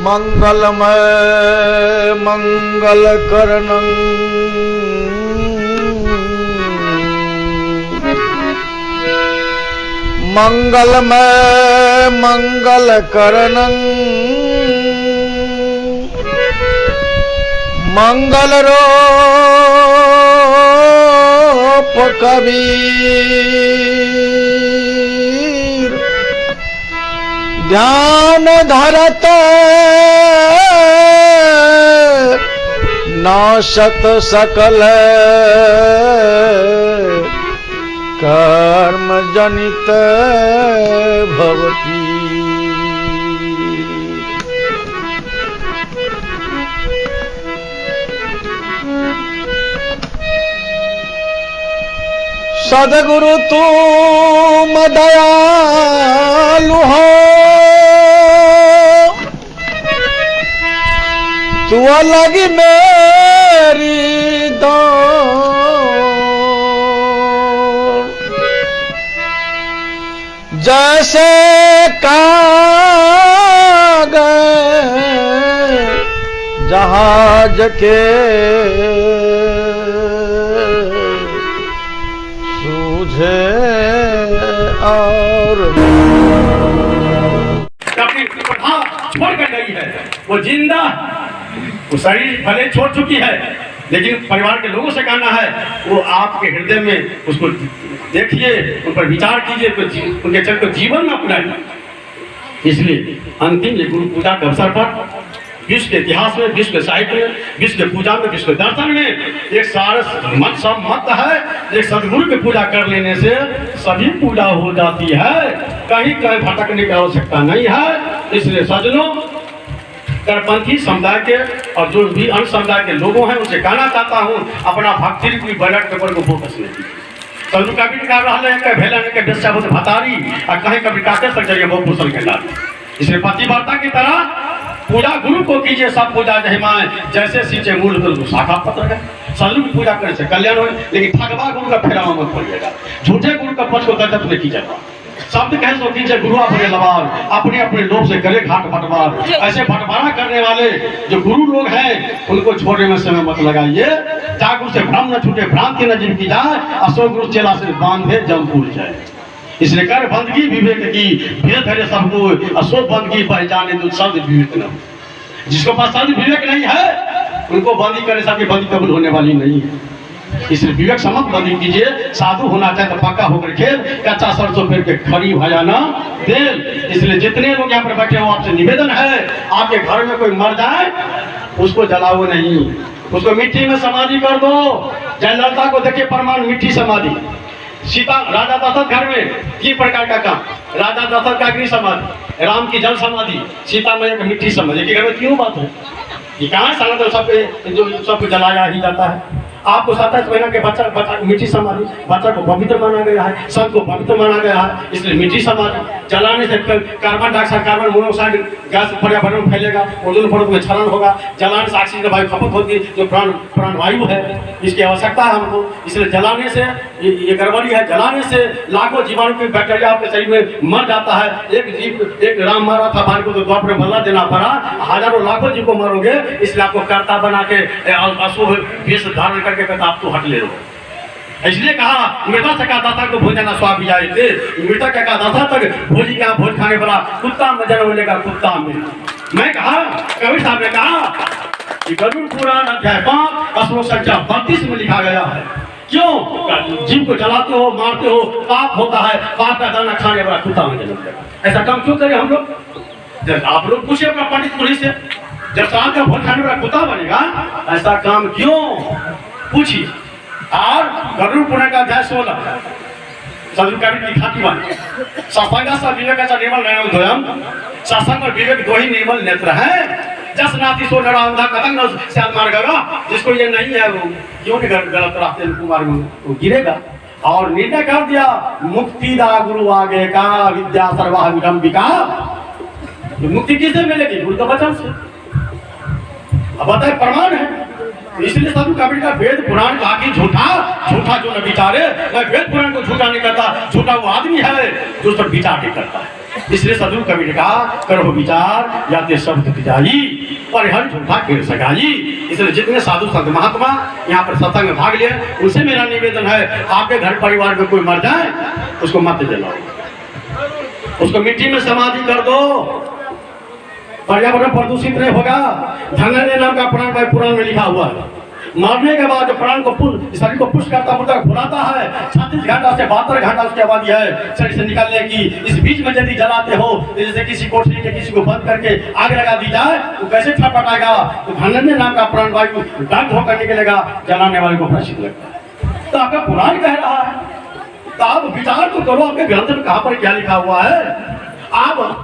मंगलमय मंगलकरणं मंगलमय मंगलकरणं मंगलरूप कबीर ध्यान धरत नाशत सकल कर्म जनित भवती। सदगुरु तुम दयालु हो, तू अलग मेरी दौड़, जैसे कागज़ जहाज के सूझे और छोड़ कर गई है, वो जिंदा, वो शरीर भले छोड़ चुकी है, लेकिन परिवार के लोगों से कहना है वो आपके हृदय में उसको देखिए, उन पर विचार कीजिए, उनके चल को जीवन में अपनाइए। इसलिए अंतिम ये गुरु पूजा के अवसर पर विश्व के इतिहास में, विश्व के साहित्य में, विश्व के पूजा में, विश्व के दर्शन में एक सारस मत सब मत है, एक सदगुरु की पूजा कर लेने से सभी पूजा हो जाती है, कहीं कहीं भटकने की आवश्यकता नहीं है। इसलिए सज्जनों, करपंथी समुदाय के और जो भी अन्य समुदाय के लोगों हैं उनसे कहना चाहता हूँ, अपना भक्ति की बैलेट पेपर को फोकस नहीं कीजिए। सदगुरु कभी कर रहा है कहीं भेला ने के बेस्या बहुत भतारी और कहीं कभी काटे तक जाइए वो कुशल के लाल। इसलिए पतिव्रता की तरह पूजा गुरु को कीजिए, सब पूजा जहिमाएं जैसे सींचे मूल तो शाखा पत्र है। सदगुरु की पूजा करने से कल्याण हो, लेकिन ठगवा गुरु का फेरावा मत पड़िएगा, झूठे गुरु का पक्ष को गजब में कीजिएगा। शब्द कहे सो कीजिए गुरु अपने लवार, अपने अपने लोग से करे घाट बंटवार। ऐसे बंटवारा करने वाले जो गुरु लोग हैं उनको छोड़ने में समय मत लगाइए। जागुरु से भ्रम न छूटे, भ्रांति न जिनकी जाए, अशोक गुरु चेला से बांधे जम भूल जाए। इसलिए कर बंदगी विवेक की, भेद धरे सबको, अशोक बंदगी पहचाने तो शब्द विवेक न हो। जिसको पास शब्द विवेक नहीं है उनको बंदी करे, सबकी बंदी कबूल होने वाली नहीं है। इसलिए विवेक समझ बंदी कीजिए। साधु होना चाहे तो पक्का होकर खेल, कच्चा सरसों फेर के खड़ी भजाना तेल। इसलिए जितने लोग यहाँ पर बैठे हो आपसे निवेदन है, आपके घर में कोई मर जाए उसको जलाओ नहीं, उसको मिट्टी में समाधि कर दो। जयललिता को देखिए प्रमाण, मिट्टी समाधि। सीता राजा दशरथ घर में 3 प्रकार का काम, राजा दशरथ का अग्नि समाधि, राम की जल समाधि, सीता मैया की मिट्टी समाधि। घर में क्यों बात है कि कहाँ साला तो सबको जलाया ही जाता है। आपको 27 महीना के बच्चा मिट्टी समाधि, बच्चा को पवित्र माना गया है, सब को पवित्र माना गया है। इसलिए मिट्टी समाधि जलाने से carbon dioxide, carbon monoxide gas पर्यावरण में फैलेगा, ओजोन परत में क्षरण होगा। जलाने से ऑक्सीजन वायु खपत होती है जो प्राण वायु है, इसकी आवश्यकता है हमको। इसलिए जलाने से ये गड़बड़ी है, जलाने से लाखों जीवाणु की बैक्टीरिया आपके शरीर में मर जाता है। एक राम मारा था भाई को तो द्वापर में बदला देना पड़ा, हजारों लाखों जीव को मरोगे। इसलिए आपको कर्ता बना के अशुभ वेश धारण करके आप तो हट ले लो। इसलिए कहा मृता से कहा दाता को भोजन स्वाद भी आए थे, मृतक का कहा दाता तक भोजी का भोज खाने वाला कुत्ता में जन्म लेगा कुत्ता में। मैं कहा कबीर साहब ने कहा कि गरुड़ पुराण अध्याय 5 श्लोक संख्या 32 में लिखा गया है। क्यों? जीव को जलाते हो, मारते हो, पाप होता है, पाप का दाना खाने वाला कुत्ता में जन्म लेगा। ऐसा काम क्यों करें हम लोग? आप लोग पूछे अपना पंडित पुलिस से, जब साल का भोज खाने वाला कुत्ता बनेगा, ऐसा काम क्यों पूछिए। और गरुड़ पुराण का अध्याय 16 सदगुरु कबीर की खाती वाणी, सत्संग विवेक निर्मल नयन द्वयम, सत्संग और विवेक दो ही निर्मल नेत्र है। जस नाती सो नरा अंधा कतंग से मार गया। जिसको ये नहीं है वो क्यों नहीं गलत रास्ते कुमार में वो गिरेगा। और निर्णय कर दिया मुक्ति दा गुरु आगे का, विद्या सर्वाह विडंबिका। मुक्ति किससे मिलेगी? गुरु का वचन से। अब बताए प्रमाण है। इसलिए सदगुरु कबीर का वेद पुराण कहा कि झूठा जो न विचारे। मैं वेद पुराण को झूठा नहीं करता, झूठा वो आदमी है जो उस पर विचार नहीं करता है। इसलिए सदगुरु कबीर ने कहा, करो विचार याते सब दुख जाई, पर हर झूठा खेल सगाई। इसलिए जितने साधु संत महात्मा यहाँ पर सत्संग में भाग लिए, उनसे मेरा निवेदन है, आपके घर परिवार में कोई मर जाए उसको मत जलाओ, उसको मिट्टी में समाधि कर दो, पर्यावरण प्रदूषित नहीं होगा। धनंजय नाम का पुराण में लिखा हुआ है, मरने के बाद जो प्राण को शरीर को पुष्ट करता मुर्दा फुलाता है, 36 घंटा से 72 घंटा उसकी आबादी है शरीर से निकलने की। इस बीच में यदि जलाते हो, जैसे किसी कोठरी में किसी को बंद करके आग लगा दी जाए तो कैसे छटपटाएगा। तो धनंजय नाम का प्राण वायु दग्ध होकर निकलेगा, जलाने वाले को प्रसिद्ध लगता है। तो आपका पुराण कह रहा है, तो आप विचार तो करो, आपके ग्रंथ में कहाँ पर क्या लिखा हुआ है। आप